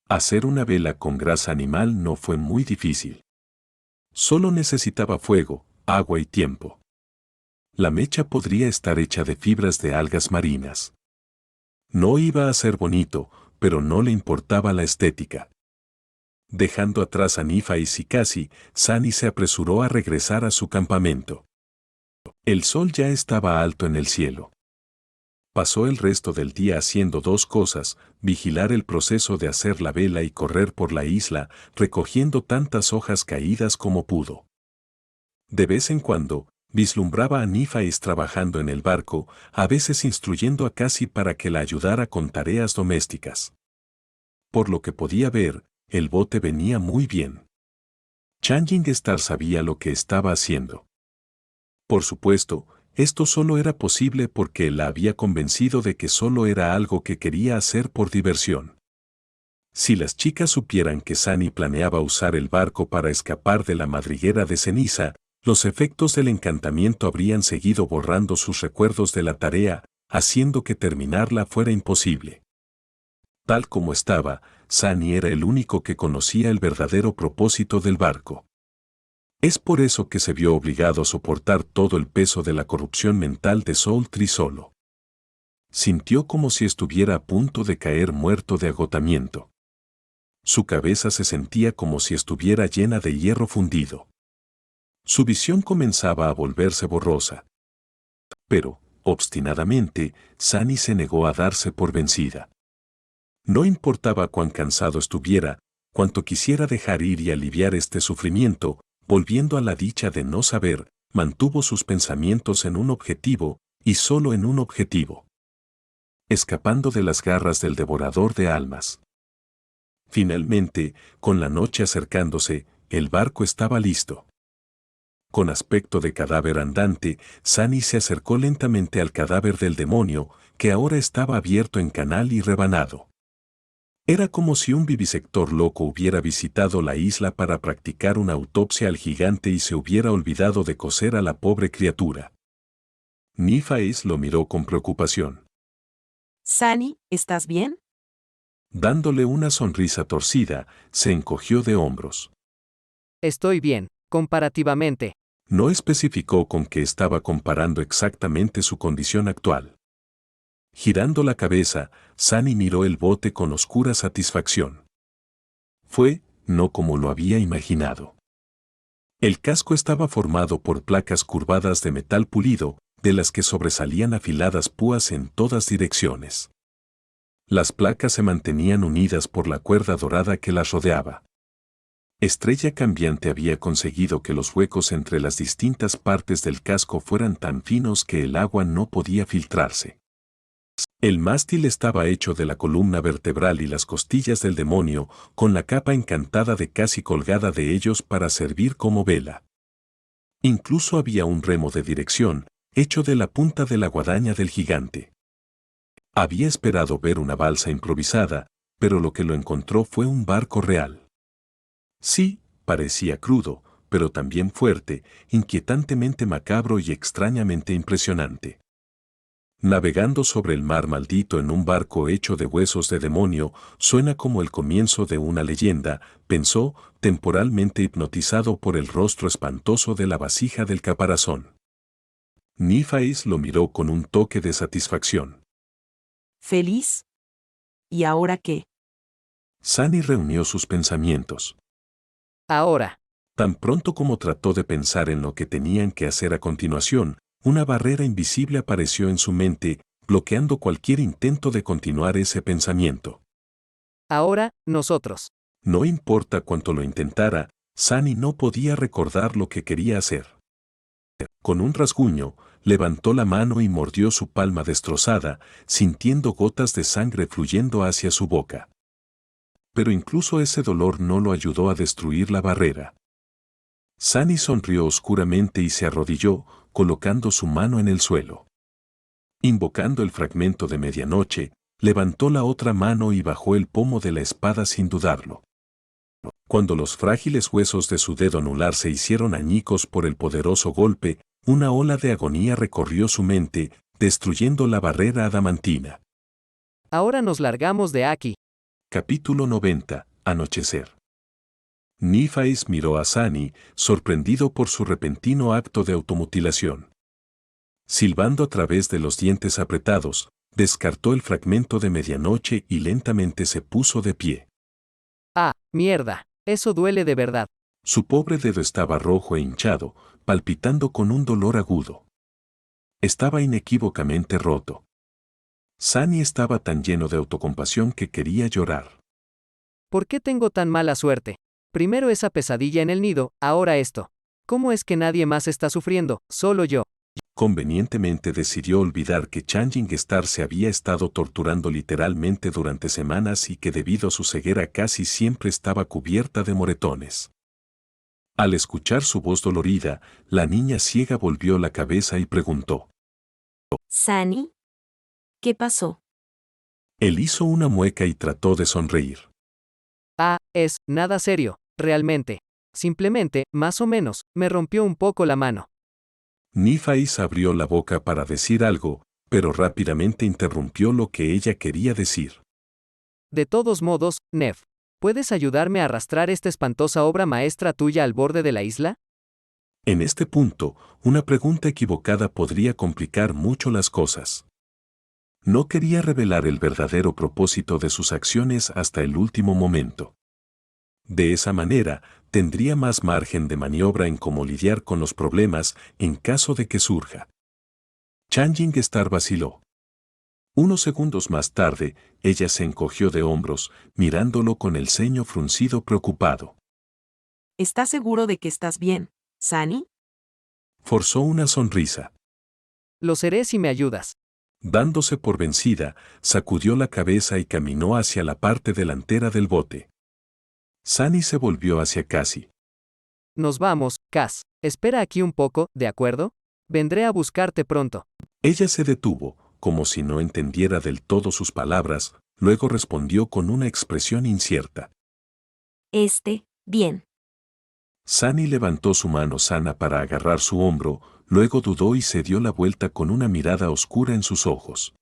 Hacer una vela con grasa animal no fue muy difícil. Solo necesitaba fuego, agua y tiempo. La mecha podría estar hecha de fibras de algas marinas. No iba a ser bonito, pero no le importaba la estética. Dejando atrás a Nífais y Cassie, Sunny se apresuró a regresar a su campamento. El sol ya estaba alto en el cielo. Pasó el resto del día haciendo dos cosas: vigilar el proceso de hacer la vela y correr por la isla, recogiendo tantas hojas caídas como pudo. De vez en cuando, vislumbraba a Nífais trabajando en el barco, a veces instruyendo a Cassie para que la ayudara con tareas domésticas. Por lo que podía ver, el bote venía muy bien. Changing Star sabía lo que estaba haciendo. Por supuesto, esto solo era posible porque él la había convencido de que solo era algo que quería hacer por diversión. Si las chicas supieran que Sunny planeaba usar el barco para escapar de la madriguera de ceniza, los efectos del encantamiento habrían seguido borrando sus recuerdos de la tarea, haciendo que terminarla fuera imposible. Tal como estaba, Sunny era el único que conocía el verdadero propósito del barco. Es por eso que se vio obligado a soportar todo el peso de la corrupción mental de Soul Tree solo. Sintió como si estuviera a punto de caer muerto de agotamiento. Su cabeza se sentía como si estuviera llena de hierro fundido. Su visión comenzaba a volverse borrosa. Pero, obstinadamente, Sunny se negó a darse por vencida. No importaba cuán cansado estuviera, cuánto quisiera dejar ir y aliviar este sufrimiento, volviendo a la dicha de no saber, mantuvo sus pensamientos en un objetivo, y solo en un objetivo. Escapando de las garras del devorador de almas. Finalmente, con la noche acercándose, el barco estaba listo. Con aspecto de cadáver andante, Sunny se acercó lentamente al cadáver del demonio, que ahora estaba abierto en canal y rebanado. Era como si un vivisector loco hubiera visitado la isla para practicar una autopsia al gigante y se hubiera olvidado de coser a la pobre criatura. Nífaes lo miró con preocupación. Sunny, ¿estás bien? Dándole una sonrisa torcida, se encogió de hombros. Estoy bien, comparativamente. No especificó con qué estaba comparando exactamente su condición actual. Girando la cabeza, Sunny miró el bote con oscura satisfacción. Fue, no como lo había imaginado. El casco estaba formado por placas curvadas de metal pulido, de las que sobresalían afiladas púas en todas direcciones. Las placas se mantenían unidas por la cuerda dorada que las rodeaba. Estrella Cambiante había conseguido que los huecos entre las distintas partes del casco fueran tan finos que el agua no podía filtrarse. El mástil estaba hecho de la columna vertebral y las costillas del demonio, con la capa encantada de casi colgada de ellos para servir como vela. Incluso había un remo de dirección, hecho de la punta de la guadaña del gigante. Había esperado ver una balsa improvisada, pero lo que lo encontró fue un barco real. Sí, parecía crudo, pero también fuerte, inquietantemente macabro y extrañamente impresionante. Navegando sobre el mar maldito en un barco hecho de huesos de demonio, suena como el comienzo de una leyenda, pensó, temporalmente hipnotizado por el rostro espantoso de la vasija del caparazón. Nífaes lo miró con un toque de satisfacción. ¿Feliz? ¿Y ahora qué? Sunny reunió sus pensamientos. Ahora. Tan pronto como trató de pensar en lo que tenían que hacer a continuación, una barrera invisible apareció en su mente, bloqueando cualquier intento de continuar ese pensamiento. Ahora, nosotros. No importa cuánto lo intentara, Sunny no podía recordar lo que quería hacer. Con un rasguño, levantó la mano y mordió su palma destrozada, sintiendo gotas de sangre fluyendo hacia su boca. Pero incluso ese dolor no lo ayudó a destruir la barrera. Sunny sonrió oscuramente y se arrodilló, colocando su mano en el suelo. Invocando el fragmento de medianoche, levantó la otra mano y bajó el pomo de la espada sin dudarlo. Cuando los frágiles huesos de su dedo anular se hicieron añicos por el poderoso golpe, una ola de agonía recorrió su mente, destruyendo la barrera adamantina. Ahora nos largamos de aquí. Capítulo 90. Anochecer. Nífaes miró a Sunny, sorprendido por su repentino acto de automutilación. Silbando a través de los dientes apretados, descartó el fragmento de medianoche y lentamente se puso de pie. Ah, mierda. Eso duele de verdad. Su pobre dedo estaba rojo e hinchado, palpitando con un dolor agudo. Estaba inequívocamente roto. Sunny estaba tan lleno de autocompasión que quería llorar. ¿Por qué tengo tan mala suerte? Primero esa pesadilla en el nido, ahora esto. ¿Cómo es que nadie más está sufriendo, solo yo? Convenientemente decidió olvidar que Changing Star se había estado torturando literalmente durante semanas y que debido a su ceguera casi siempre estaba cubierta de moretones. Al escuchar su voz dolorida, la niña ciega volvió la cabeza y preguntó. ¿Sunny? ¿Qué pasó? Él hizo una mueca y trató de sonreír. Ah, es, nada serio, realmente. Simplemente, más o menos, me rompió un poco la mano. Nífaes abrió la boca para decir algo, pero rápidamente interrumpió lo que ella quería decir. De todos modos, Nev, ¿puedes ayudarme a arrastrar esta espantosa obra maestra tuya al borde de la isla? En este punto, una pregunta equivocada podría complicar mucho las cosas. No quería revelar el verdadero propósito de sus acciones hasta el último momento. De esa manera, tendría más margen de maniobra en cómo lidiar con los problemas en caso de que surja. Changing Star vaciló. Unos segundos más tarde, ella se encogió de hombros, mirándolo con el ceño fruncido preocupado. ¿Estás seguro de que estás bien, Sunny? Forzó una sonrisa. Lo seré si me ayudas. Dándose por vencida, sacudió la cabeza y caminó hacia la parte delantera del bote. Sunny se volvió hacia Cassie. Nos vamos, Cass. Espera aquí un poco, ¿de acuerdo? Vendré a buscarte pronto. Ella se detuvo, como si no entendiera del todo sus palabras, luego respondió con una expresión incierta. Bien. Sunny levantó su mano sana para agarrar su hombro, luego dudó y se dio la vuelta con una mirada oscura en sus ojos.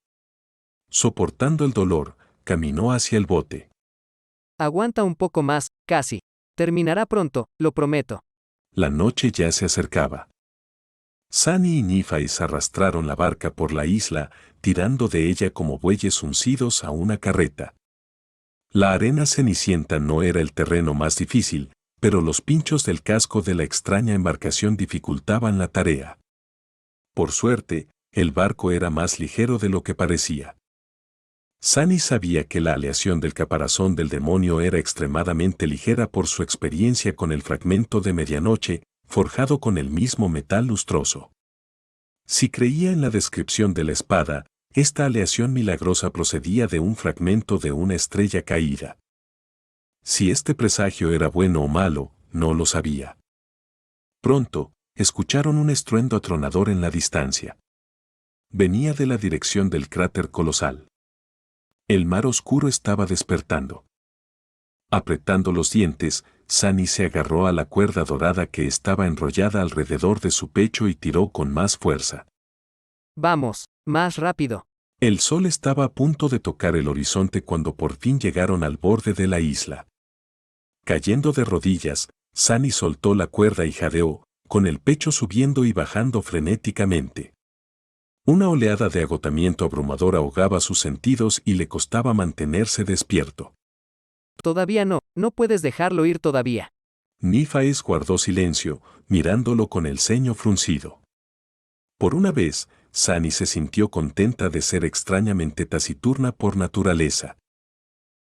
Soportando el dolor, caminó hacia el bote. Aguanta un poco más, Cassie. Terminará pronto, lo prometo. La noche ya se acercaba. Sunny y Nifais arrastraron la barca por la isla, tirando de ella como bueyes uncidos a una carreta. La arena cenicienta no era el terreno más difícil, pero los pinchos del casco de la extraña embarcación dificultaban la tarea. Por suerte, el barco era más ligero de lo que parecía. Sunny sabía que la aleación del caparazón del demonio era extremadamente ligera por su experiencia con el fragmento de medianoche, forjado con el mismo metal lustroso. Si creía en la descripción de la espada, esta aleación milagrosa procedía de un fragmento de una estrella caída. Si este presagio era bueno o malo, no lo sabía. Pronto, escucharon un estruendo atronador en la distancia. Venía de la dirección del cráter colosal. El mar oscuro estaba despertando. Apretando los dientes, Sunny se agarró a la cuerda dorada que estaba enrollada alrededor de su pecho y tiró con más fuerza. Vamos, más rápido. El sol estaba a punto de tocar el horizonte cuando por fin llegaron al borde de la isla. Cayendo de rodillas, Sunny soltó la cuerda y jadeó, con el pecho subiendo y bajando frenéticamente. Una oleada de agotamiento abrumador ahogaba sus sentidos y le costaba mantenerse despierto. Todavía no puedes dejarlo ir todavía. Nifais guardó silencio, mirándolo con el ceño fruncido. Por una vez, Sunny se sintió contenta de ser extrañamente taciturna por naturaleza.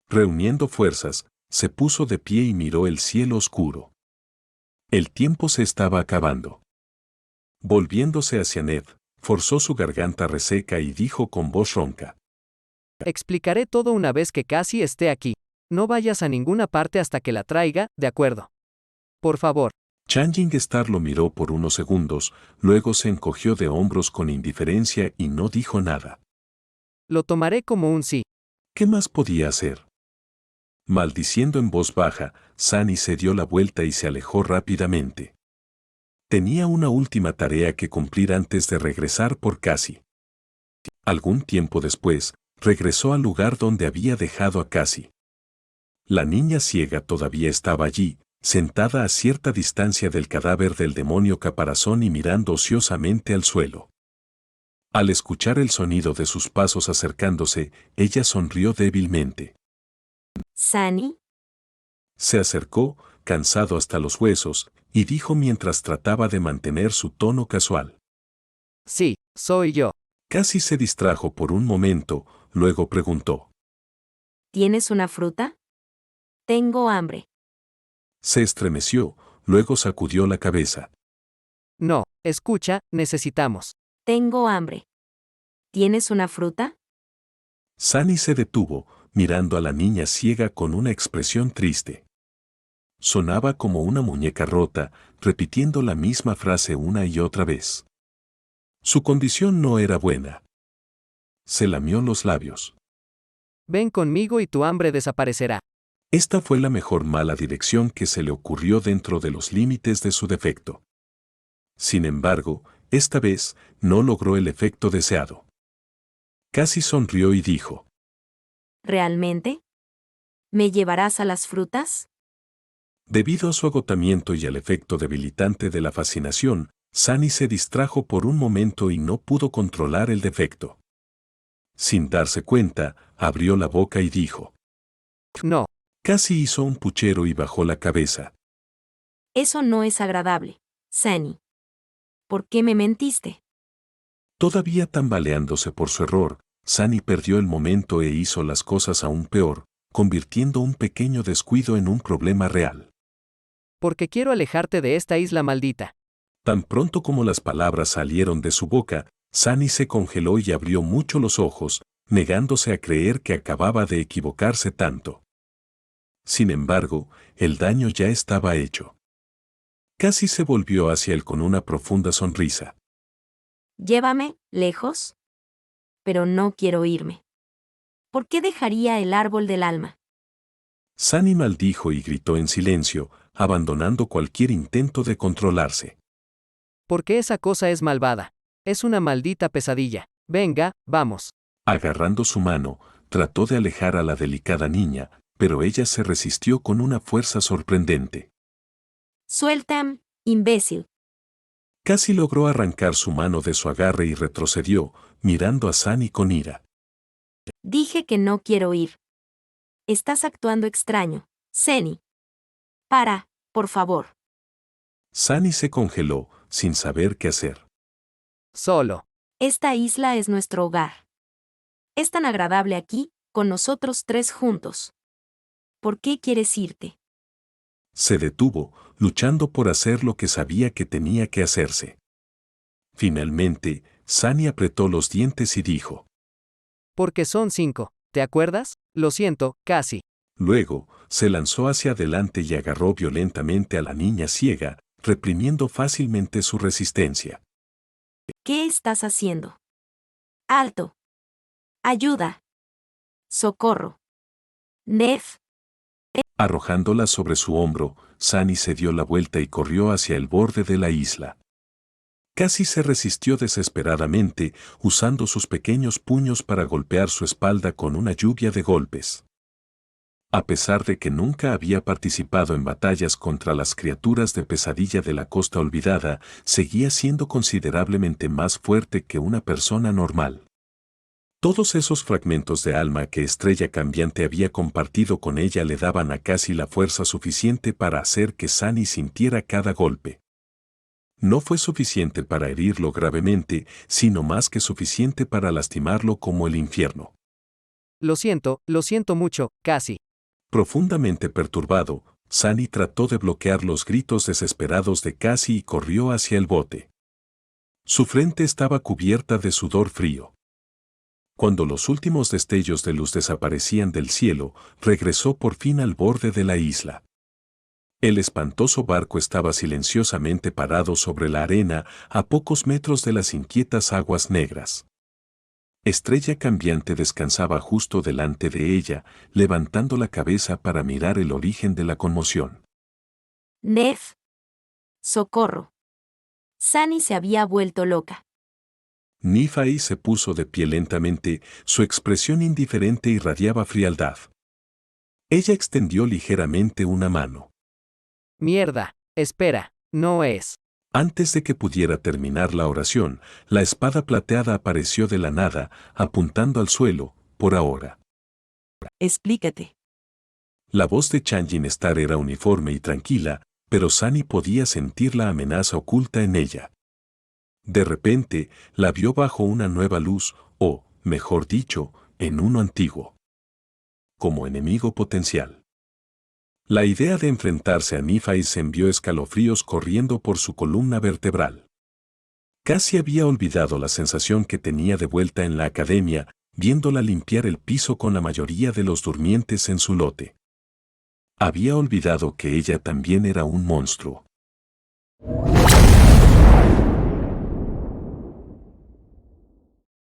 Reuniendo fuerzas, se puso de pie y miró el cielo oscuro. El tiempo se estaba acabando. Volviéndose hacia Ned, forzó su garganta reseca y dijo con voz ronca. Explicaré todo una vez que Cassie esté aquí. No vayas a ninguna parte hasta que la traiga, ¿de acuerdo? Por favor. Changing Star lo miró por unos segundos, luego se encogió de hombros con indiferencia y no dijo nada. Lo tomaré como un sí. ¿Qué más podía hacer? Maldiciendo en voz baja, Sunny se dio la vuelta y se alejó rápidamente. Tenía una última tarea que cumplir antes de regresar por Cassie. Algún tiempo después, regresó al lugar donde había dejado a Cassie. La niña ciega todavía estaba allí, sentada a cierta distancia del cadáver del demonio caparazón y mirando ociosamente al suelo. Al escuchar el sonido de sus pasos acercándose, ella sonrió débilmente. ¿Sunny? Se acercó, cansado hasta los huesos, y dijo mientras trataba de mantener su tono casual. Sí, soy yo. Casi se distrajo por un momento, luego preguntó. ¿Tienes una fruta? Tengo hambre. Se estremeció, luego sacudió la cabeza. No, escucha, necesitamos. Tengo hambre. ¿Tienes una fruta? Sunny se detuvo, mirando a la niña ciega con una expresión triste. Sonaba como una muñeca rota, repitiendo la misma frase una y otra vez. Su condición no era buena. Se lamió los labios. Ven conmigo y tu hambre desaparecerá. Esta fue la mejor mala dirección que se le ocurrió dentro de los límites de su defecto. Sin embargo, esta vez, no logró el efecto deseado. Casi sonrió y dijo. ¿Realmente? ¿Me llevarás a las frutas? Debido a su agotamiento y al efecto debilitante de la fascinación, Sunny se distrajo por un momento y no pudo controlar el defecto. Sin darse cuenta, abrió la boca y dijo. No. Casi hizo un puchero y bajó la cabeza. Eso no es agradable, Sunny. ¿Por qué me mentiste? Todavía tambaleándose por su error, Sunny perdió el momento e hizo las cosas aún peor, convirtiendo un pequeño descuido en un problema real. Porque quiero alejarte de esta isla maldita. Tan pronto como las palabras salieron de su boca, Sunny se congeló y abrió mucho los ojos, negándose a creer que acababa de equivocarse tanto. Sin embargo, el daño ya estaba hecho. Casi se volvió hacia él con una profunda sonrisa. Llévame, lejos. Pero no quiero irme. ¿Por qué dejaría el árbol del alma? Sunny maldijo y gritó en silencio, abandonando cualquier intento de controlarse. Porque esa cosa es malvada. Es una maldita pesadilla. Venga, vamos. Agarrando su mano, trató de alejar a la delicada niña, pero ella se resistió con una fuerza sorprendente. Suelta, imbécil. Casi logró arrancar su mano de su agarre y retrocedió, mirando a Sunny con ira. Dije que no quiero ir. Estás actuando extraño, Sunny. Para, por favor. Sunny se congeló, sin saber qué hacer. Solo. Esta isla es nuestro hogar. Es tan agradable aquí, con nosotros tres juntos. ¿Por qué quieres irte? Se detuvo, luchando por hacer lo que sabía que tenía que hacerse. Finalmente, Sunny apretó los dientes y dijo. Porque son 5. ¿Te acuerdas? Lo siento, casi. Luego, se lanzó hacia adelante y agarró violentamente a la niña ciega, reprimiendo fácilmente su resistencia. ¿Qué estás haciendo? ¡Alto! ¡Ayuda! ¡Socorro! ¡Nef! Arrojándola sobre su hombro, Sunny se dio la vuelta y corrió hacia el borde de la isla. Casi se resistió desesperadamente, usando sus pequeños puños para golpear su espalda con una lluvia de golpes. A pesar de que nunca había participado en batallas contra las criaturas de pesadilla de la Costa Olvidada, seguía siendo considerablemente más fuerte que una persona normal. Todos esos fragmentos de alma que Estrella Cambiante había compartido con ella le daban a Cassie la fuerza suficiente para hacer que Sunny sintiera cada golpe. No fue suficiente para herirlo gravemente, sino más que suficiente para lastimarlo como el infierno. Lo siento mucho, casi. Profundamente perturbado, Sunny trató de bloquear los gritos desesperados de Cassie y corrió hacia el bote. Su frente estaba cubierta de sudor frío. Cuando los últimos destellos de luz desaparecían del cielo, regresó por fin al borde de la isla. El espantoso barco estaba silenciosamente parado sobre la arena, a pocos metros de las inquietas aguas negras. Estrella Cambiante descansaba justo delante de ella, levantando la cabeza para mirar el origen de la conmoción. ¡Nef! ¡Socorro! Sunny se había vuelto loca. Nifai se puso de pie lentamente, su expresión indiferente irradiaba frialdad. Ella extendió ligeramente una mano. Mierda, espera, no es. Antes de que pudiera terminar la oración, la espada plateada apareció de la nada, apuntando al suelo, por ahora. Explícate. La voz de Changin Star era uniforme y tranquila, pero Sunny podía sentir la amenaza oculta en ella. De repente, la vio bajo una nueva luz, o, mejor dicho, en uno antiguo. Como enemigo potencial. La idea de enfrentarse a Nifais envió escalofríos corriendo por su columna vertebral. Casi había olvidado la sensación que tenía de vuelta en la academia, viéndola limpiar el piso con la mayoría de los durmientes en su lote. Había olvidado que ella también era un monstruo.